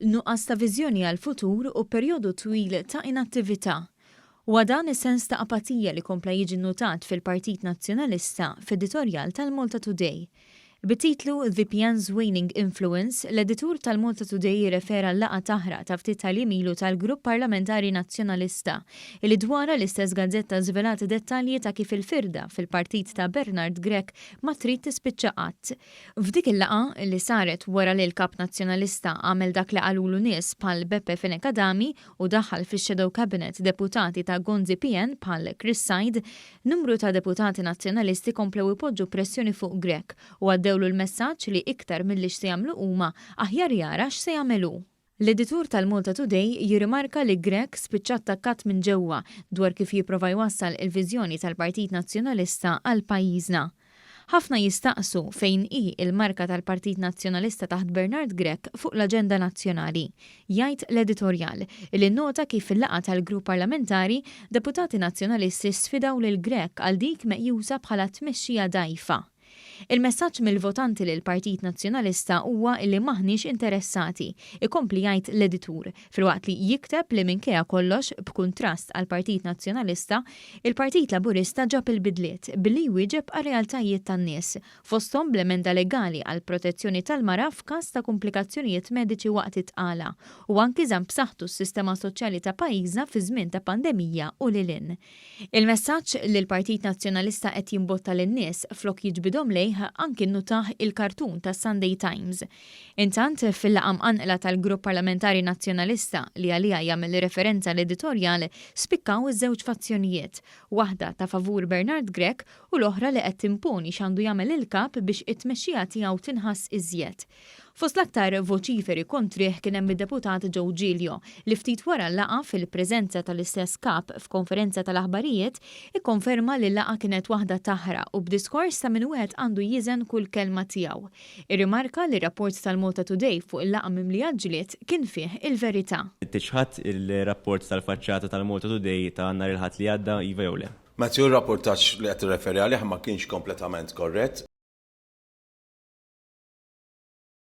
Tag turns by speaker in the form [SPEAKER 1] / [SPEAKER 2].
[SPEAKER 1] Nuqqas ta' viżjoni għal-futur u perjodu twil ta' inattività. Wa dan is-sens ta' apatija li kompla jiġi notat fil-Partit Nazzjonalista f'editorjal tal-Malta Today. Bititlu The PN's Waning Influence, l-editur tal-Malta Today jirrefera l-laqa taħra ta' ftit tal-jemilu tal-Grupp Parlamentari Nazzjonalista, li dwara l-istess gazzetta żvelat dettalji ta' kif il-firda fil-partit ta' Bernard Grech ma trid tispiċċa qatt. F'dik il-laqa li saret wara li l-Kap Nazzjonalista għamel dak li qalulu nies bħal Beppe Fenekadami u daħħal fix-Shadow Cabinet deputati ta' Gonzi PN bħal Chris Said, numru ta' deputati nazzjonalisti komplew ipoġġu pressjoni fuq Grech u għaddew l-messaġġ li iktar milli x'se jagħmlu huma aħjar jara x'se jagħmlu. L-editur tal-Malta Today jirrimarka li Grech spiċċa attakkat minn ġewwa dwar kif jipprova jwassal il-viżjoni tal-Partit Nazzjonalista għal pajjiżna. Ħafna jistaqsu fejn hi il-marka tal-Partit Nazzjonalista taħt Bernard Grech fuq l-aġenda nazzjonali. Jgħid l-editorjal li nnota kif fil-laqgħa tal-Grupp Parlamentari deputati nazzjonalisti sfidaw lil Grech għal dik meqjusa bħala tmexxija dgħajfa. Il-messaġġ mill-votanti lil Partit Nazzjonalista huwa li maħniex interessati, ikompli jgħid l-editur, filwaqt li jikteb li minkejja kollox b'kuntrast għal Partit Nazzjonalista, il-Partit Laburista ġab il-bidliet billi jwieġeb għar-realtajiet tan-nies, fosthom bl-emenda legali għal protezzjoni tal-mara f'każ ta' komplikazzjonijiet mediċi waqt it-tqala u anki żamm b'saħħtu s-sistema soċjali ta' pajjiżna fi żmien ta' pandemija u lilin. Il-messaġġ li l-Partit Nazzjonalista qed jimbotta lin-nies flok jiġbidhom lejh anki nnutaħ il-kartun ta' Sunday Times. Intant fil-laqam anqla tal-Grupp Parlamentari Nazzjonalista li għalija jagħmel referenza l-editorjal spikkaw iż-żewġ fazzjonijiet, waħda ta' favur Bernard Grech u l-oħra li qed timponi x'għandu jagħmel il-kap biex it-tmexxija tiegħu tinħass iżjed. Fost l-aktar voċiferi kontrih kien hemm id-deputat Joe Giglio li ftit wara l-laqa fil-preżenza tal-istess kap f'konferenza tal-aħbarijiet ikkonferma li l-laqa kienet waħda taħra u b'diskors ta' min wieħed għandu jiżen kull kelma tiegħu. Irrimarka li rapport tal-Malta Today fuq il-laqa mimlija ġlied kien fih il-verità.
[SPEAKER 2] Tixħat il-rapport tal-faċċata tal-Malta Today ta' nhar il-ħadd li għadda iva jew le.
[SPEAKER 3] Matthew, il-rapportaġġ li qed tirreferi għalih ma kienx kompletament korrett.